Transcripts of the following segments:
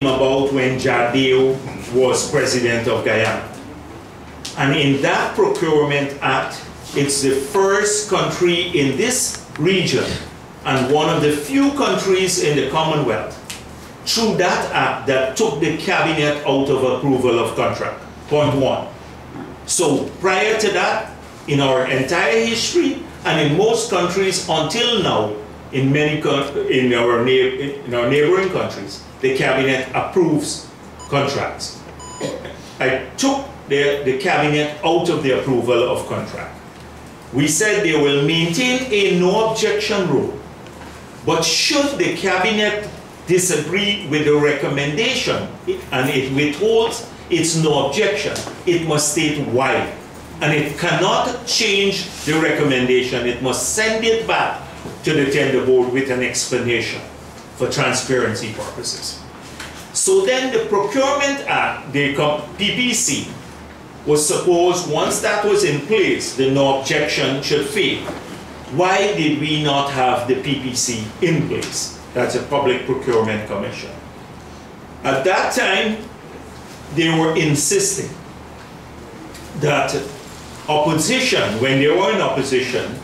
about when Jadeo was president of Guyana. And in that Procurement Act, it's the first country in this region and one of the few countries in the Commonwealth through that act that took the cabinet out of approval of contract. Point one. So prior to that, in our entire history and in most countries until now, in our neighboring countries, the cabinet approves contracts. I took the cabinet out of the approval of contract. We said they will maintain a no objection rule, but should the cabinet disagree with the recommendation and it withholds its no objection, it must state why. And it cannot change the recommendation. It must send it back to the tender board with an explanation for transparency purposes. So then the Procurement Act, the PPC, was supposed, once that was in place, the no objection should fail. Why did we not have the PPC in place? That's a Public Procurement Commission. At that time, they were insisting that opposition, when they were in opposition,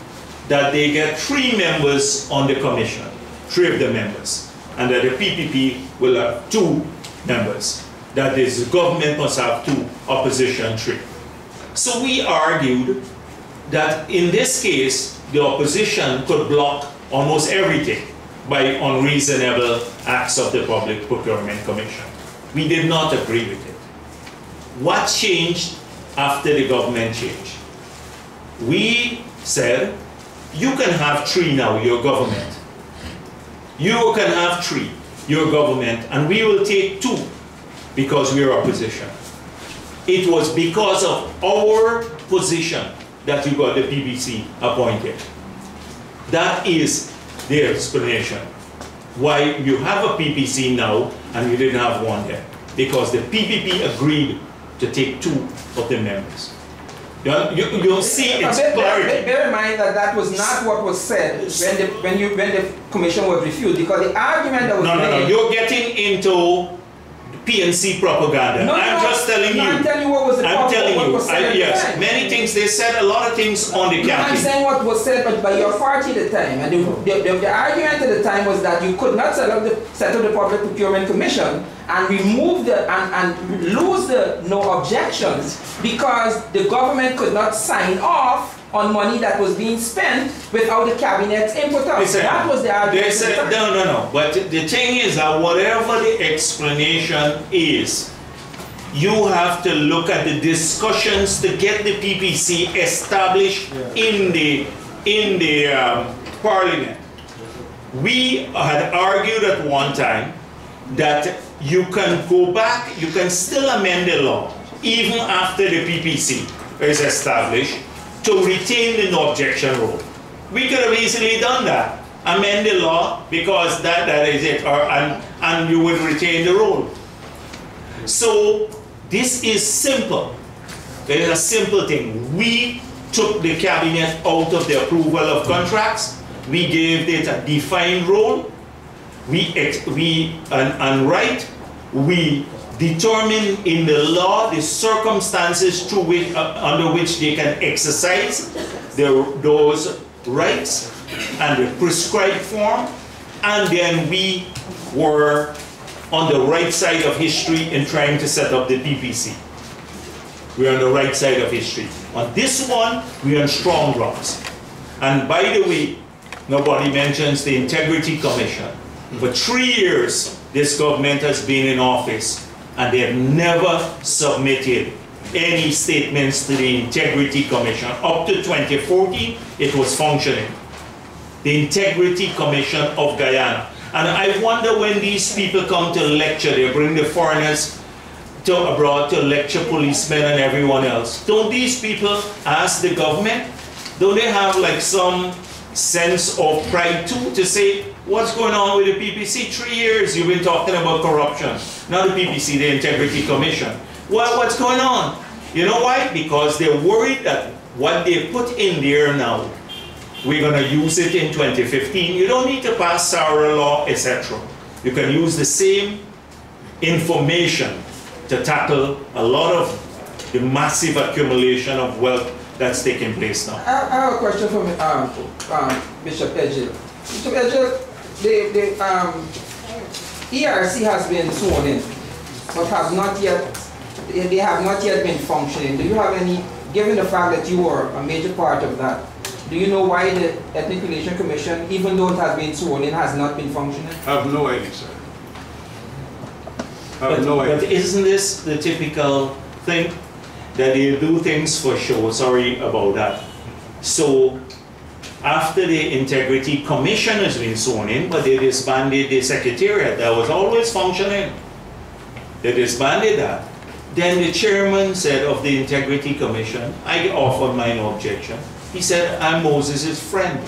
that they get 3 members on the commission, 3 of the members, and that the PPP will have 2 members. That is, the government must have 2, opposition 3. So we argued that in this case, the opposition could block almost everything by unreasonable acts of the Public Procurement Commission. We did not agree with it. What changed after the government changed? We said, you can have 3 now, your government. You can have 3, your government, and we will take 2 because we are opposition. It was because of our position that you got the PPC appointed. That is the explanation. Why you have a PPC now and you didn't have one then. Because the PPP agreed to take 2 of the members. You'll see its clarity. Bear in mind that that was not what was said when the commission was refused, because the argument that was made... No, you're getting into PNC propaganda. I'm just telling you. I'm telling you what was the I'm telling you. Yes, many things. They said a lot of things on the campaign. I'm saying what was said by your party at the time, and the argument at the time was that you could not set up the Public Procurement Commission and remove and lose the no objections because the government could not sign off on money that was being spent without the cabinet's input. That was the argument. They said, no. But the thing is that whatever the explanation is, you have to look at the discussions to get the PPC established in the Parliament. We had argued at one time that you can go back, you can still amend the law even after the PPC is established to retain the no objection rule. We could have easily done that. Amend the law because that is it, and you would retain the rule. So this is simple. It is a simple thing. We took the cabinet out of the approval of contracts. We gave it a defined role. We determine in the law the circumstances through which, under which they can exercise those rights and the prescribed form, and then we were on the right side of history in trying to set up the PPC. We're on the right side of history. On this one, we're on strong grounds. And by the way, nobody mentions the Integrity Commission. For 3 years, this government has been in office, and they have never submitted any statements to the Integrity Commission. Up to 2014, it was functioning. The Integrity Commission of Guyana. And I wonder when these people come to lecture, they bring the foreigners abroad to lecture policemen and everyone else. Don't these people ask the government? Don't they have like some sense of pride too to say, what's going on with the PPC? 3 years you've been talking about corruption. Not the PPC, the Integrity Commission. Well, what's going on? You know why? Because they're worried that what they put in there now, we're going to use it in 2015. You don't need to pass SARA law, etc. You can use the same information to tackle a lot of the massive accumulation of wealth that's taking place now. I have a question for Bishop Edgell. Bishop Edgell, the ERC has been sworn in, but they have not yet been functioning. Do you have any, given the fact that you were a major part of that, do you know why the Ethnic Relation Commission, even though it has been sworn in, has not been functioning? I have no idea, sir. I have no idea. But isn't this the typical thing? That they do things for show, sorry about that. So, after the Integrity Commission has been sworn in, but they disbanded the Secretariat that was always functioning. They disbanded that. Then the chairman said of the Integrity Commission, I offered my no objection. He said, I'm Moses' friend.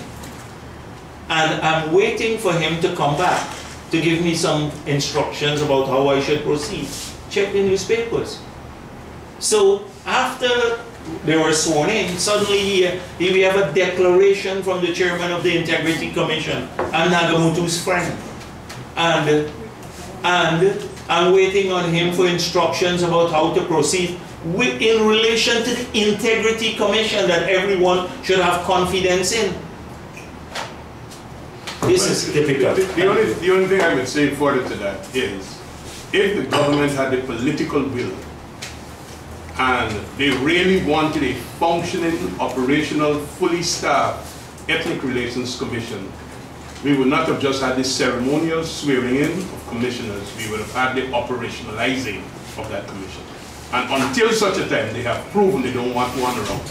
And I'm waiting for him to come back to give me some instructions about how I should proceed. Check the newspapers. So after they were sworn in, suddenly we have a declaration from the chairman of the Integrity Commission, I'm Nagamutu's friend. And I'm waiting on him for instructions about how to proceed in relation to the Integrity Commission that everyone should have confidence in. This is typical. The only thing I would say further to that is, if the government had the political will and they really wanted a functioning, operational, fully staffed Ethnic Relations Commission, we would not have just had this ceremonial swearing in of commissioners, we would have had the operationalizing of that commission. And until such a time, they have proven they don't want one around.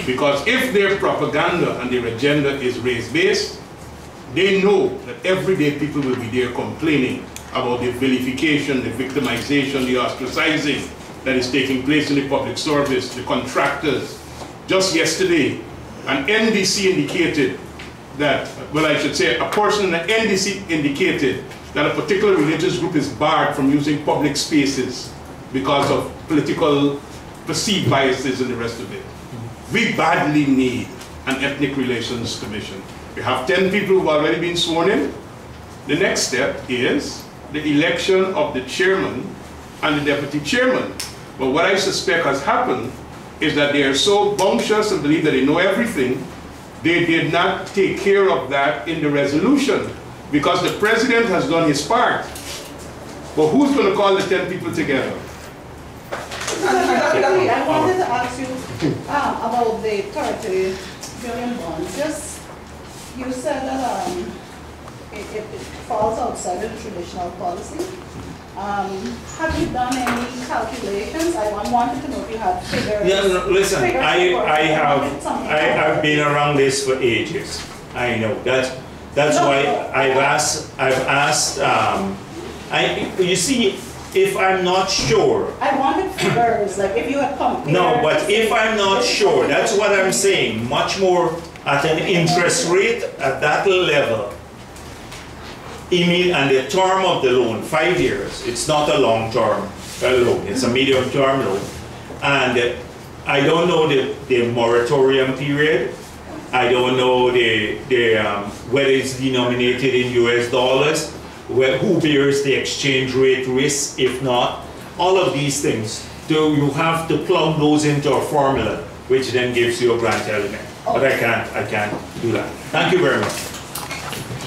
Because if their propaganda and their agenda is race-based, they know that everyday people will be there complaining about the vilification, the victimization, the ostracizing that is taking place in the public service, the contractors. Just yesterday, an NDC indicated that, well, I should say, a person in the NDC indicated that a particular religious group is barred from using public spaces because of political perceived biases and the rest of it. We badly need an Ethnic Relations Commission. We have 10 people who have already been sworn in. The next step is the election of the chairman and the deputy chairman. But what I suspect has happened is that they are so bumptious and believe that they know everything, they did not take care of that in the resolution because the president has done his part. But who's going to call the 10 people together? I wanted to ask you about the 30 billion bonds. Just, you said that it falls outside of the traditional policy. Have you done any calculations? I wanted to know if you had figures. Yeah, no, listen, I've been around this for ages. I know that's why I've asked. You see, if I'm not sure. I wanted figures, like if you had compared. No, but if I'm not sure, that's what I'm saying. Much more at an interest rate at that level. And the term of the loan, 5 years. It's not a long-term loan. It's a medium-term loan. And I don't know the moratorium period. I don't know whether it's denominated in US dollars, who bears the exchange rate risk, if not. All of these things. So you have to plug those into a formula, which then gives you a grant element. But I can't do that. Thank you very much.